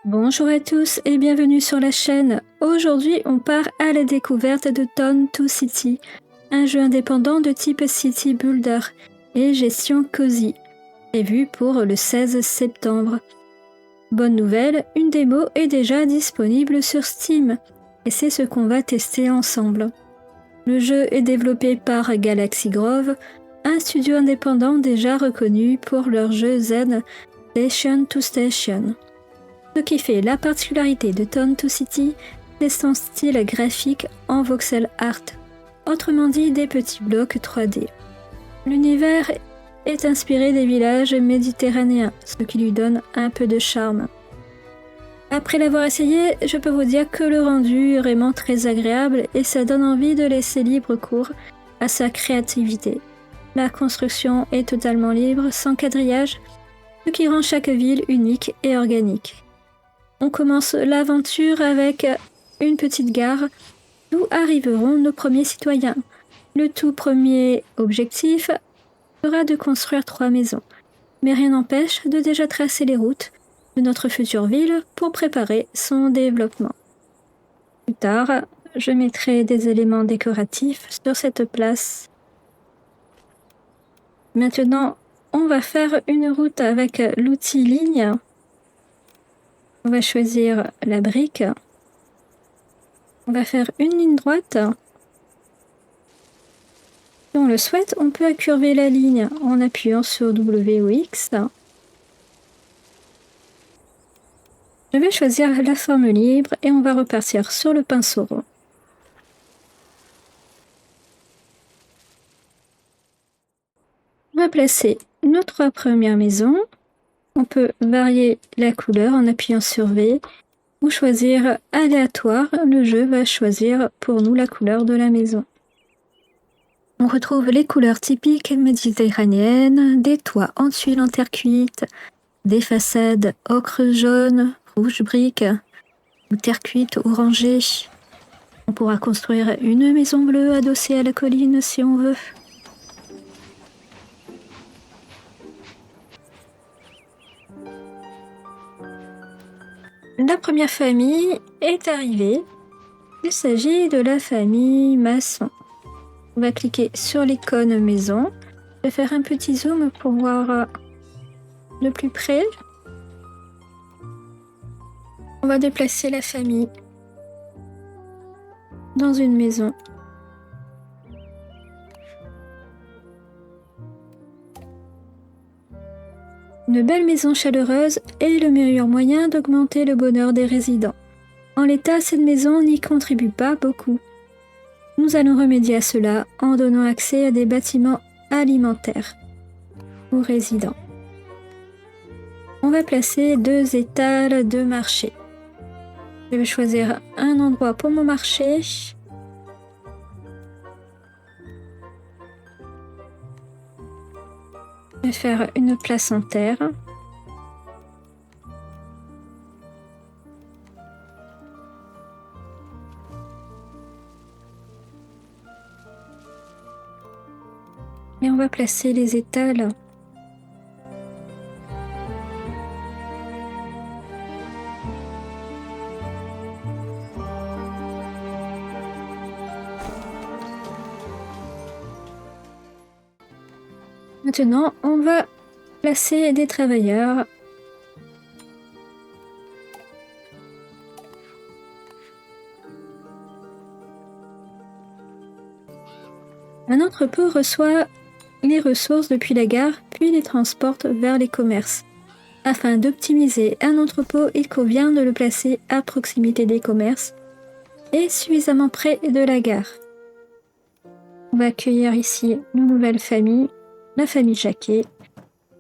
Bonjour à tous et bienvenue sur la chaîne. Aujourd'hui, on part à la découverte de Town to City, un jeu indépendant de type City Builder et gestion Cozy, prévu pour le 16 septembre. Bonne nouvelle, une démo est déjà disponible sur Steam et c'est ce qu'on va tester ensemble. Le jeu est développé par Galaxy Grove, un studio indépendant déjà reconnu pour leur jeu Zen Station to Station. Ce qui fait la particularité de Town to City, c'est son style graphique en voxel art, autrement dit des petits blocs 3D. L'univers est inspiré des villages méditerranéens, ce qui lui donne un peu de charme. Après l'avoir essayé, je peux vous dire que le rendu est vraiment très agréable et ça donne envie de laisser libre cours à sa créativité. La construction est totalement libre, sans quadrillage, ce qui rend chaque ville unique et organique. On commence l'aventure avec une petite gare d'où arriveront nos premiers citoyens. Le tout premier objectif sera de construire 3 maisons, mais rien n'empêche de déjà tracer les routes de notre future ville pour préparer son développement. Plus tard, je mettrai des éléments décoratifs sur cette place. Maintenant, on va faire une route avec l'outil ligne. On va choisir la brique. On va faire une ligne droite. Si on le souhaite, on peut incurver la ligne en appuyant sur W ou X. Je vais choisir la forme libre et on va repartir sur le pinceau rond. On va placer nos 3 premières maisons. On peut varier la couleur en appuyant sur V ou choisir aléatoire. Le jeu va choisir pour nous la couleur de la maison. On retrouve les couleurs typiques méditerranéennes, des toits en tuiles en terre cuite, des façades ocre jaune, rouge brique ou terre cuite orangée. On pourra construire une maison bleue adossée à la colline si on veut. La première famille est arrivée. Il s'agit de la famille Masson. On va cliquer sur l'icône maison. Je vais faire un petit zoom pour voir de plus près. On va déplacer la famille dans une maison. Une belle maison chaleureuse est le meilleur moyen d'augmenter le bonheur des résidents. En l'état, cette maison n'y contribue pas beaucoup. Nous allons remédier à cela en donnant accès à des bâtiments alimentaires aux résidents. On va placer 2 étals de marché. Je vais choisir un endroit pour mon marché. Je vais faire une place en terre. Et on va placer les étals. Maintenant, on va placer des travailleurs. Un entrepôt reçoit les ressources depuis la gare, puis les transporte vers les commerces. Afin d'optimiser un entrepôt, il convient de le placer à proximité des commerces et suffisamment près de la gare. On va accueillir ici une nouvelle famille, la famille Jacquet,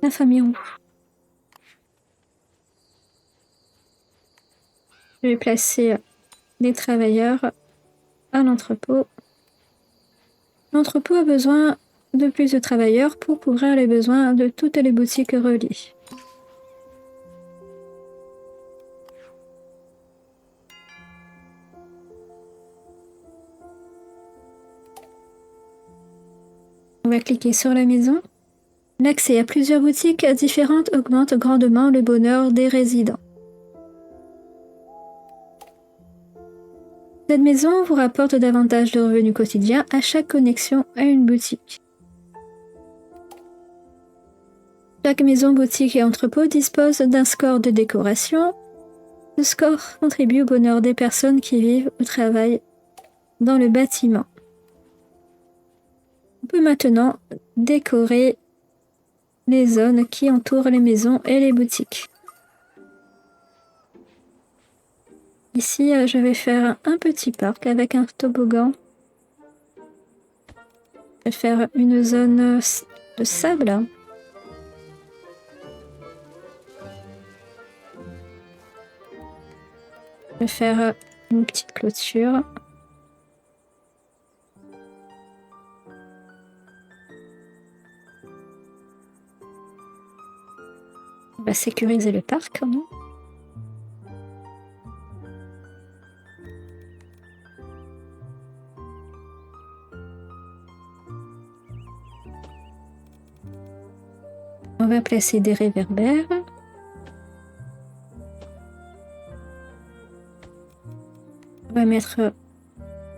la famille Roux. Je vais placer des travailleurs à l'entrepôt. L'entrepôt a besoin de plus de travailleurs pour couvrir les besoins de toutes les boutiques reliées. On va cliquer sur la maison. L'accès à plusieurs boutiques différentes augmente grandement le bonheur des résidents. Cette maison vous rapporte davantage de revenus quotidiens à chaque connexion à une boutique. Chaque maison, boutique et entrepôt dispose d'un score de décoration. Ce score contribue au bonheur des personnes qui vivent ou travaillent dans le bâtiment. On peut maintenant décorer les zones qui entourent les maisons et les boutiques. Ici, je vais faire un petit parc avec un toboggan. Je vais faire une zone de sable. Je vais faire une petite clôture. On va sécuriser le parc quand même. On va placer des réverbères. On va mettre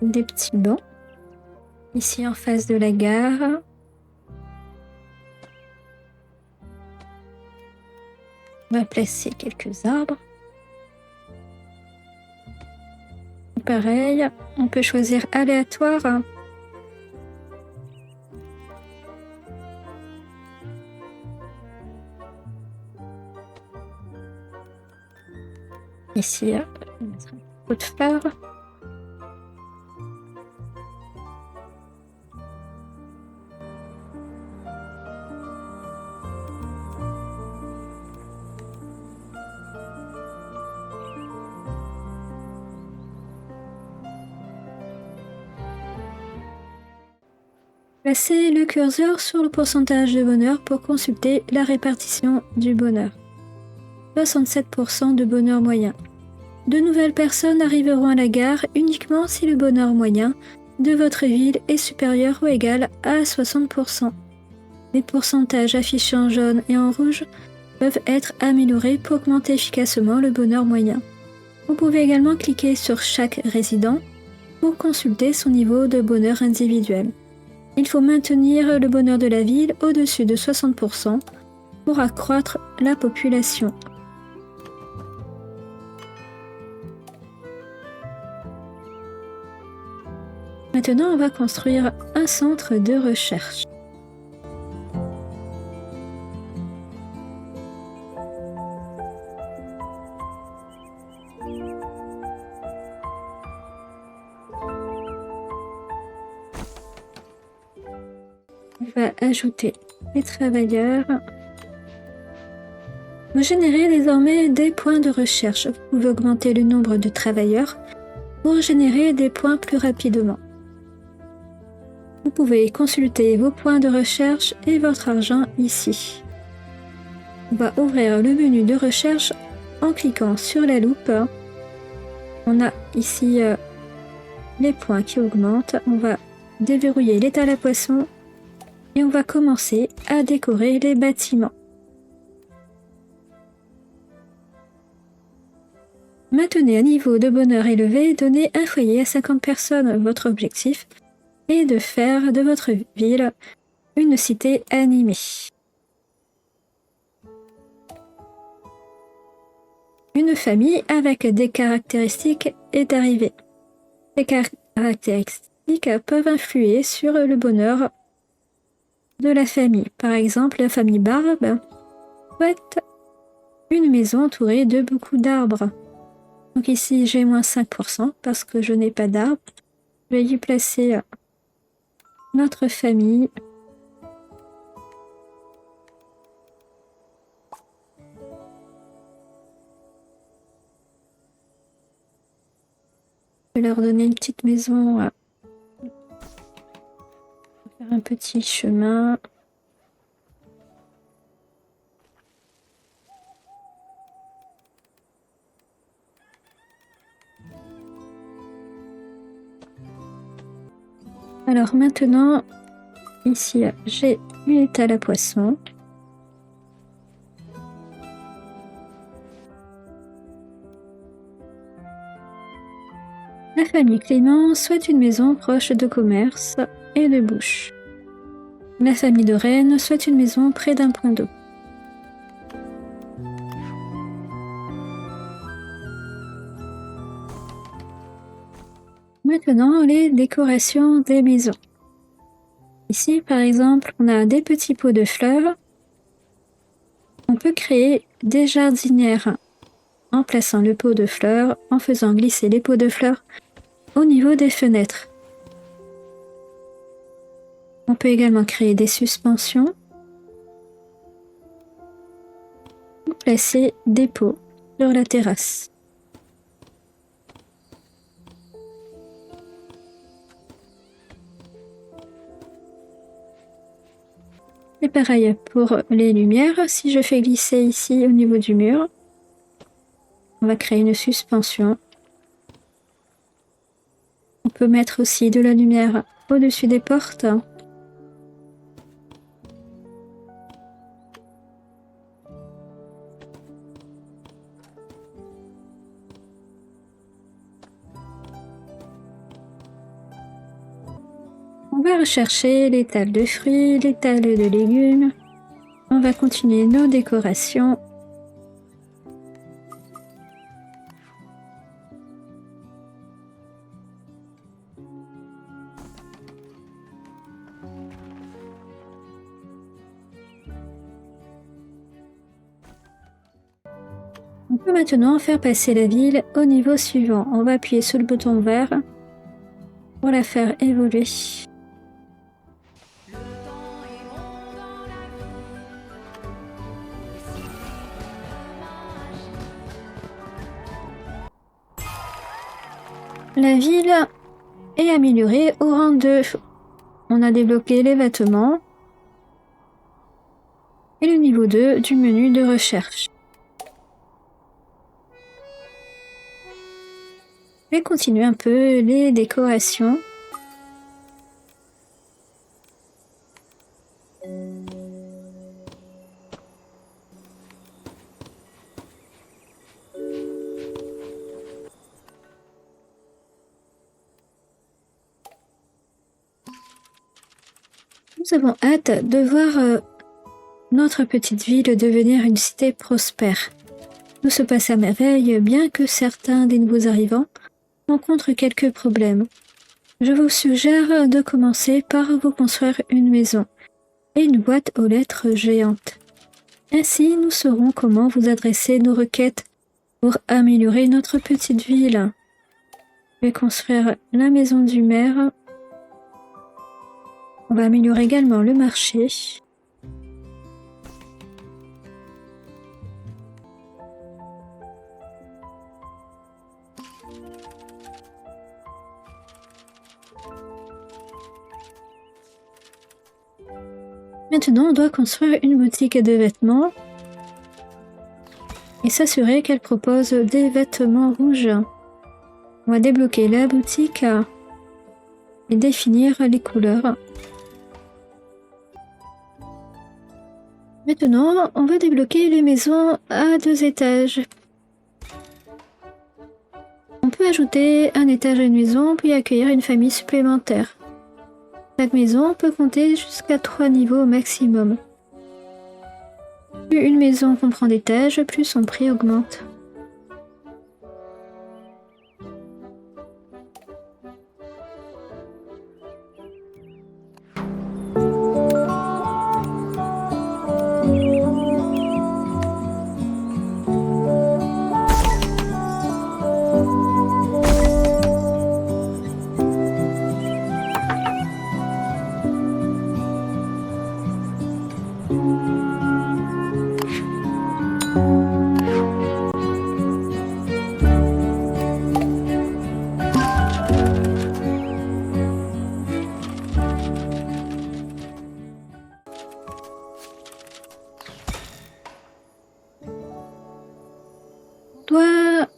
des petits bancs ici en face de la gare. On va placer quelques arbres. Pareil, on peut choisir aléatoire. Ici, je vais mettre un pot de fleurs. Placez le curseur sur le pourcentage de bonheur pour consulter la répartition du bonheur. 67% de bonheur moyen. De nouvelles personnes arriveront à la gare uniquement si le bonheur moyen de votre ville est supérieur ou égal à 60%. Les pourcentages affichés en jaune et en rouge peuvent être améliorés pour augmenter efficacement le bonheur moyen. Vous pouvez également cliquer sur chaque résident pour consulter son niveau de bonheur individuel. Il faut maintenir le bonheur de la ville au-dessus de 60% pour accroître la population. Maintenant, on va construire un centre de recherche. On va ajouter les travailleurs. Vous générez désormais des points de recherche. Vous pouvez augmenter le nombre de travailleurs pour générer des points plus rapidement. Vous pouvez consulter vos points de recherche et votre argent ici. On va ouvrir le menu de recherche en cliquant sur la loupe. On a ici les points qui augmentent. On va déverrouiller l'étal à poisson et on va commencer à décorer les bâtiments. Maintenez un niveau de bonheur élevé, donnez un foyer à 50 personnes. Votre objectif est de faire de votre ville une cité animée. Une famille avec des caractéristiques est arrivée. Ces caractéristiques peuvent influer sur le bonheur de la famille. Par exemple, la famille Barbe souhaite une maison entourée de beaucoup d'arbres. Donc ici, j'ai moins 5% parce que je n'ai pas d'arbres. Je vais y placer notre famille. Je vais leur donner une petite maison. Faire un petit chemin. Alors maintenant, ici, j'ai une étale à poisson. La famille Clément souhaite une maison proche de commerce et de bouche. La famille de Rennes souhaite une maison près d'un point d'eau. Maintenant, les décorations des maisons. Ici, par exemple, on a des petits pots de fleurs. On peut créer des jardinières en plaçant le pot de fleurs, en faisant glisser les pots de fleurs au niveau des fenêtres. On peut également créer des suspensions ou placer des pots sur la terrasse. Et pareil pour les lumières, si je fais glisser ici au niveau du mur, on va créer une suspension. On peut mettre aussi de la lumière au-dessus des portes. On va rechercher l'étal de fruits, l'étal de légumes. On va continuer nos décorations. On peut maintenant faire passer la ville au niveau suivant. On va appuyer sur le bouton vert pour la faire évoluer. La ville est améliorée au rang 2. On a débloqué les vêtements et le niveau 2 du menu de recherche. Je vais continuer un peu les décorations. Nous avons hâte de voir notre petite ville devenir une cité prospère. Tout se passe à merveille, bien que certains des nouveaux arrivants rencontrent quelques problèmes. Je vous suggère de commencer par vous construire une maison et une boîte aux lettres géante. Ainsi, nous saurons comment vous adresser nos requêtes pour améliorer notre petite ville. Je vais construire la maison du maire. On va améliorer également le marché. Maintenant, on doit construire une boutique de vêtements et s'assurer qu'elle propose des vêtements rouges. On va débloquer la boutique et définir les couleurs. Maintenant, on va débloquer les maisons à 2 étages. On peut ajouter un étage à une maison puis accueillir une famille supplémentaire. Chaque maison peut compter jusqu'à 3 niveaux au maximum. Plus une maison comprend d'étages, plus son prix augmente. Doit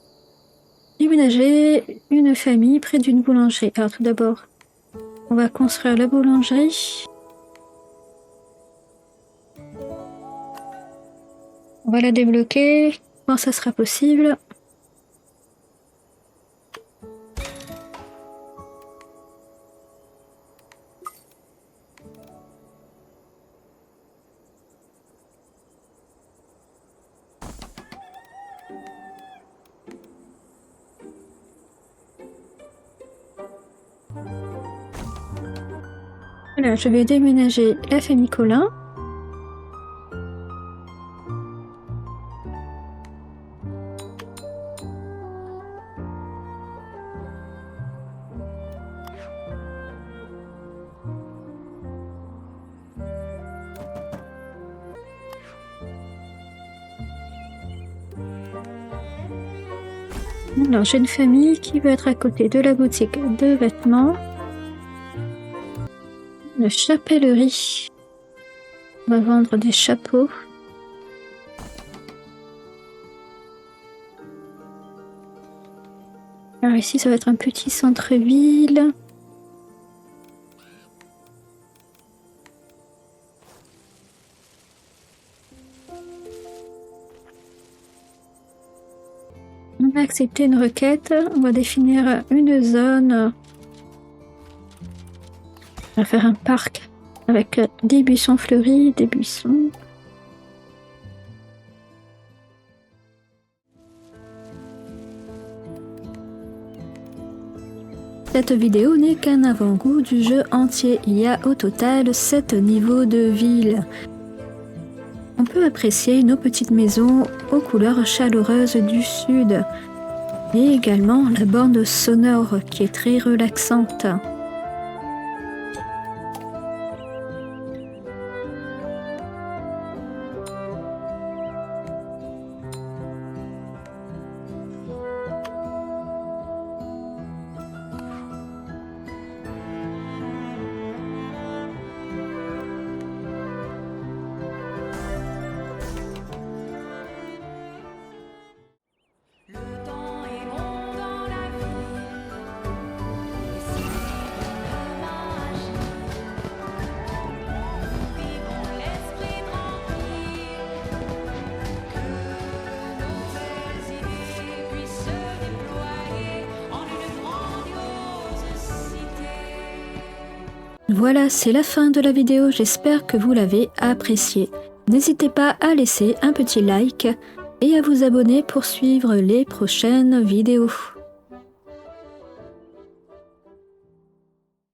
déménager une famille près d'une boulangerie. Alors tout d'abord, on va construire la boulangerie. On va la débloquer quand ça sera possible. Voilà, je vais déménager la famille Colin. Alors, j'ai une famille qui veut être à côté de la boutique de vêtements. Une chapellerie. On va vendre des chapeaux. Alors ici, ça va être un petit centre-ville. On a accepté une requête. On va définir une zone. On va faire un parc avec des buissons fleuris, des buissons. Cette vidéo n'est qu'un avant-goût du jeu entier. Il y a au total 7 niveaux de ville. On peut apprécier nos petites maisons aux couleurs chaleureuses du sud. Et également la bande sonore qui est très relaxante. Voilà, c'est la fin de la vidéo, j'espère que vous l'avez appréciée. N'hésitez pas à laisser un petit like et à vous abonner pour suivre les prochaines vidéos.